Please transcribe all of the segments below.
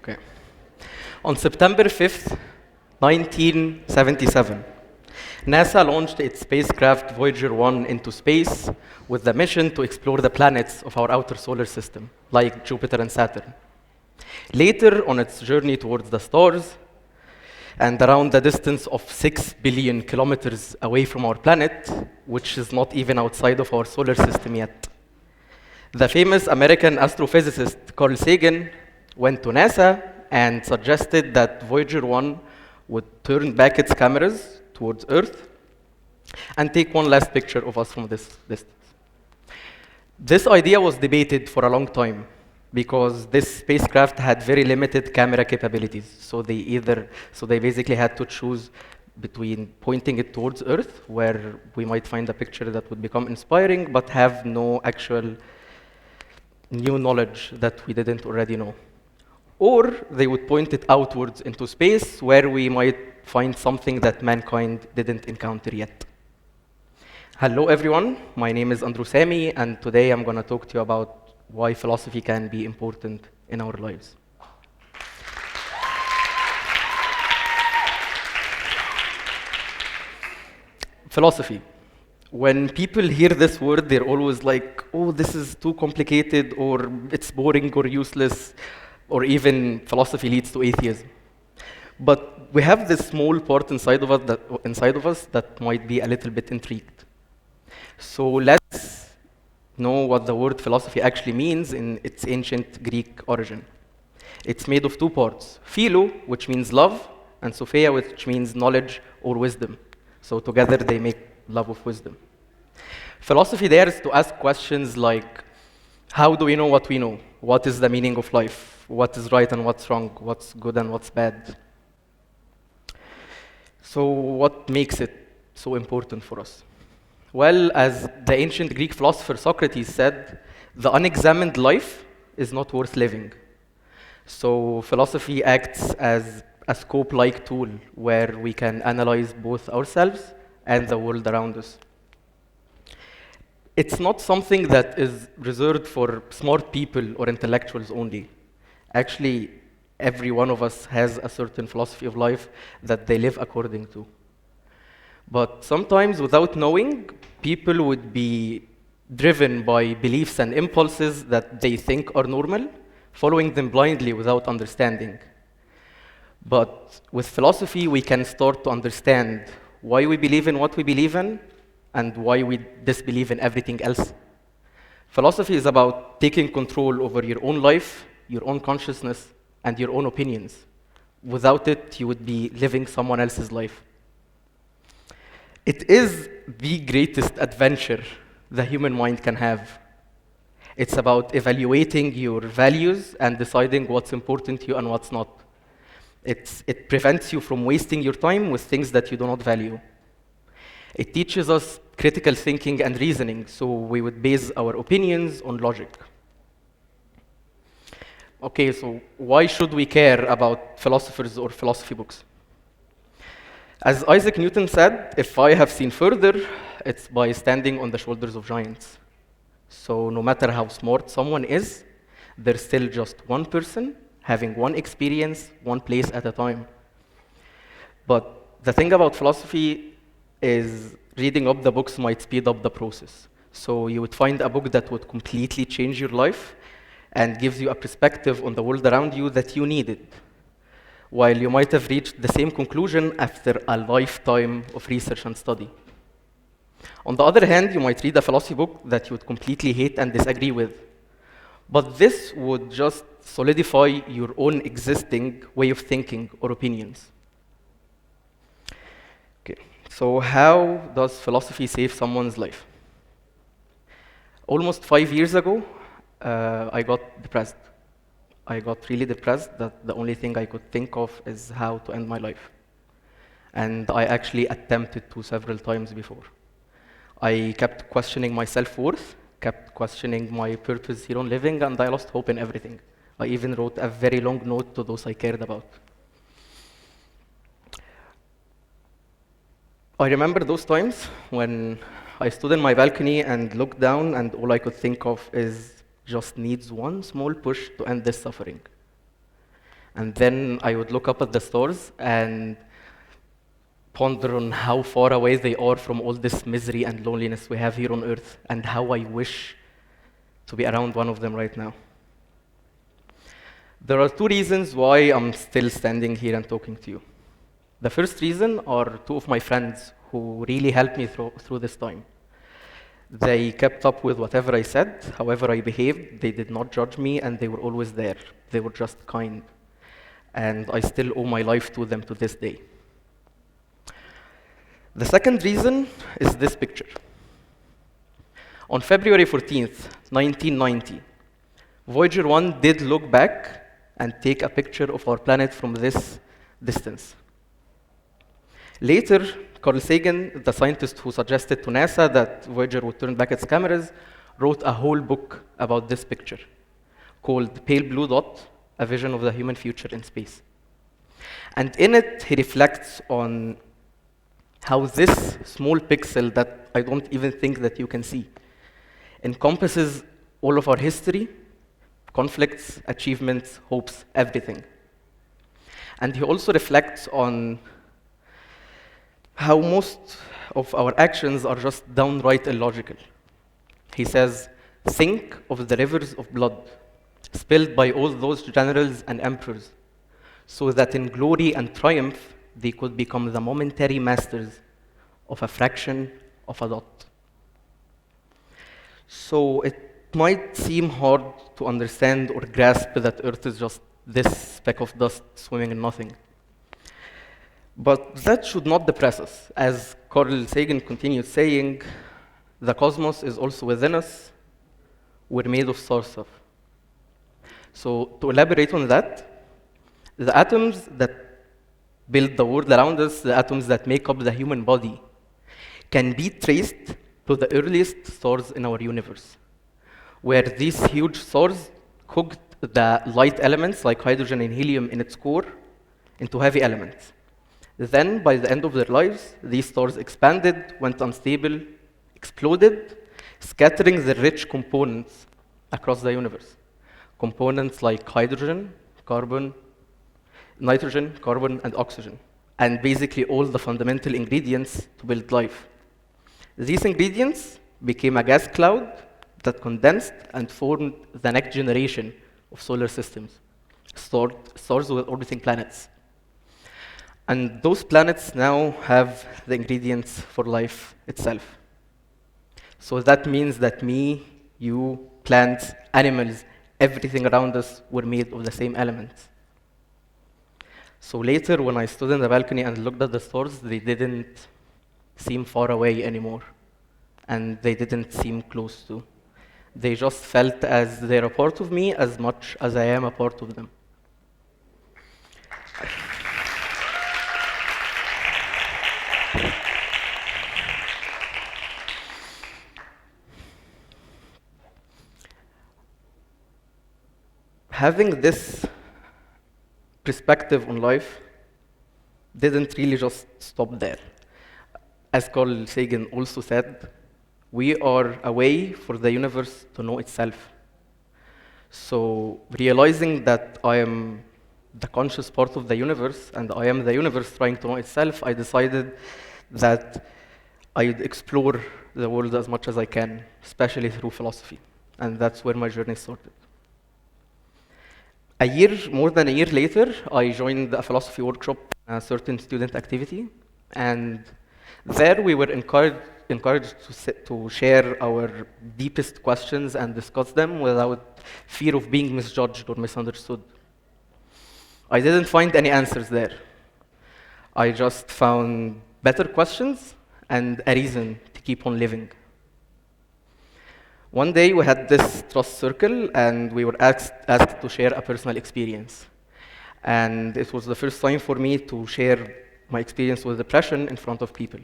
Okay. On September 5th, 1977, NASA launched its spacecraft Voyager 1 into space with the mission to explore the planets of our outer solar system, like Jupiter and Saturn. Later, on its journey towards the stars, and around the distance of 6 billion kilometers away from our planet, which is not even outside of our solar system yet, the famous American astrophysicist Carl Sagan went to NASA and suggested that Voyager 1 would turn back its cameras towards Earth and take one last picture of us from this distance. This idea was debated for a long time because this spacecraft had very limited camera capabilities. So they basically had to choose between pointing it towards Earth, where we might find a picture that would become inspiring, but have no actual new knowledge that we didn't already know. Or they would point it outwards into space, where we might find something that mankind didn't encounter yet. Hello, everyone. My name is Samy, and today I'm going to talk to you about why philosophy can be important in our lives. Philosophy. When people hear this word, they're always like, oh, this is too complicated, or it's boring or useless, or even philosophy leads to atheism. But we have this small part inside of us that might be a little bit intrigued. So let's know what the word philosophy actually means in its ancient Greek origin. It's made of two parts, philo, which means love, and sophia, which means knowledge or wisdom. So together they make love of wisdom. Philosophy there is to ask questions like, how do we know what we know? What is the meaning of life? What is right and what's wrong? What's good and what's bad? So what makes it so important for us? Well, as the ancient Greek philosopher Socrates said, the unexamined life is not worth living. So philosophy acts as a scope-like tool where we can analyze both ourselves and the world around us. It's not something that is reserved for smart people or intellectuals only. Actually, every one of us has a certain philosophy of life that they live according to. But sometimes, without knowing, people would be driven by beliefs and impulses that they think are normal, following them blindly without understanding. But with philosophy, we can start to understand why we believe in what we believe in and why we disbelieve in everything else. Philosophy is about taking control over your own life, your own consciousness, and your own opinions. Without it, you would be living someone else's life. It is the greatest adventure the human mind can have. It's about evaluating your values and deciding what's important to you and what's not. It prevents you from wasting your time with things that you do not value. It teaches us critical thinking and reasoning, so we would base our opinions on logic. Okay, so why should we care about philosophers or philosophy books? As Isaac Newton said, if I have seen further, it's by standing on the shoulders of giants. So no matter how smart someone is, there's still just one person having one experience, one place at a time. But the thing about philosophy is reading up the books might speed up the process. So you would find a book that would completely change your life and gives you a perspective on the world around you that you needed, while you might have reached the same conclusion after a lifetime of research and study. On the other hand, you might read a philosophy book that you would completely hate and disagree with. But this would just solidify your own existing way of thinking or opinions. Okay, so how does philosophy save someone's life? Almost 5 years ago, I got depressed. I got really depressed that the only thing I could think of is how to end my life. And I actually attempted to several times before. I kept questioning my self-worth, kept questioning my purpose here on living, and I lost hope in everything. I even wrote a very long note to those I cared about. I remember those times when I stood in my balcony and looked down, and all I could think of is just needs one small push to end this suffering. And then I would look up at the stars and ponder on how far away they are from all this misery and loneliness we have here on Earth, and how I wish to be around one of them right now. There are two reasons why I'm still standing here and talking to you. The first reason are two of my friends who really helped me through this time. They kept up with whatever I said, however I behaved. They did not judge me, and they were always there. They were just kind. And I still owe my life to them to this day. The second reason is this picture. On February 14th, 1990, Voyager 1 did look back and take a picture of our planet from this distance. Later, Carl Sagan, the scientist who suggested to NASA that Voyager would turn back its cameras, wrote a whole book about this picture called Pale Blue Dot, A Vision of the Human Future in Space. And in it, he reflects on how this small pixel that I don't even think that you can see encompasses all of our history, conflicts, achievements, hopes, everything. And he also reflects on how most of our actions are just downright illogical. He says, think of the rivers of blood spilled by all those generals and emperors, so that in glory and triumph they could become the momentary masters of a fraction of a dot. So it might seem hard to understand or grasp that Earth is just this speck of dust swimming in nothing. But that should not depress us. As Carl Sagan continued saying, the cosmos is also within us. We're made of star stuff. So to elaborate on that, the atoms that build the world around us, the atoms that make up the human body, can be traced to the earliest stars in our universe, where these huge stars cooked the light elements like hydrogen and helium in its core into heavy elements. Then, by the end of their lives, these stars expanded, went unstable, exploded, scattering the rich components across the universe. Components like hydrogen, carbon, nitrogen, carbon, and oxygen, and basically all the fundamental ingredients to build life. These ingredients became a gas cloud that condensed and formed the next generation of solar systems, stars with orbiting planets. And those planets now have the ingredients for life itself. So that means that me, you, plants, animals, everything around us were made of the same elements. So later, when I stood in the balcony and looked at the stars, they didn't seem far away anymore. And they didn't seem close to. They just felt as they're a part of me as much as I am a part of them. Having this perspective on life didn't really just stop there. As Carl Sagan also said, we are a way for the universe to know itself. So realizing that I am the conscious part of the universe and I am the universe trying to know itself, I decided that I'd explore the world as much as I can, especially through philosophy. And that's where my journey started. More than a year later, I joined a philosophy workshop, a certain student activity, and there we were encouraged to share our deepest questions and discuss them without fear of being misjudged or misunderstood. I didn't find any answers there. I just found better questions and a reason to keep on living. One day we had this trust circle and we were asked to share a personal experience. And it was the first time for me to share my experience with depression in front of people.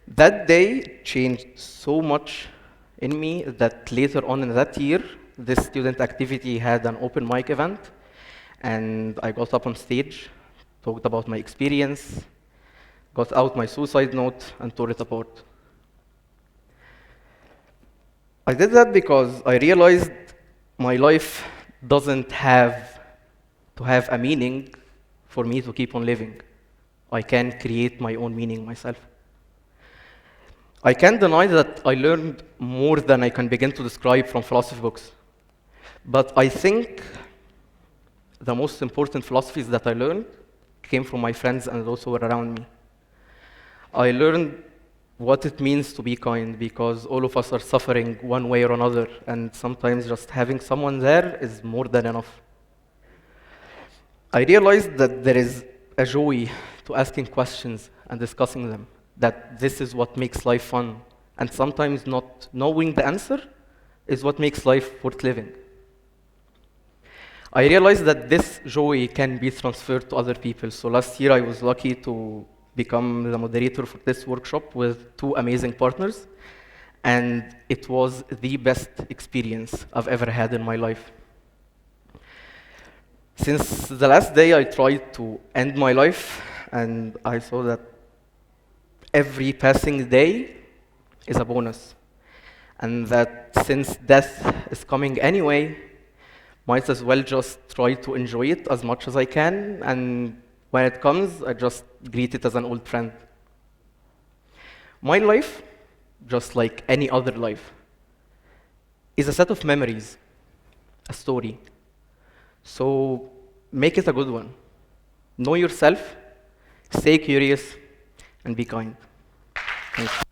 That day changed so much in me that later on in that year, this student activity had an open mic event, and I got up on stage, talked about my experience, got out my suicide note, and tore it apart. I did that because I realized my life doesn't have to have a meaning for me to keep on living. I can create my own meaning myself. I can't deny that I learned more than I can begin to describe from philosophy books. But I think the most important philosophies that I learned came from my friends and those who were around me. I learned what it means to be kind, because all of us are suffering one way or another, and sometimes just having someone there is more than enough. I realized that there is a joy to asking questions and discussing them, that this is what makes life fun, and sometimes not knowing the answer is what makes life worth living. I realized that this joy can be transferred to other people. So last year I was lucky to become the moderator for this workshop with 2 amazing partners, and it was the best experience I've ever had in my life. Since the last day I tried to end my life, and I saw that every passing day is a bonus, and that since death is coming anyway, might as well just try to enjoy it as much as I can, and when it comes, I just greet it as an old friend. My life, just like any other life, is a set of memories, a story. So make it a good one. Know yourself, stay curious, and be kind. Thank you.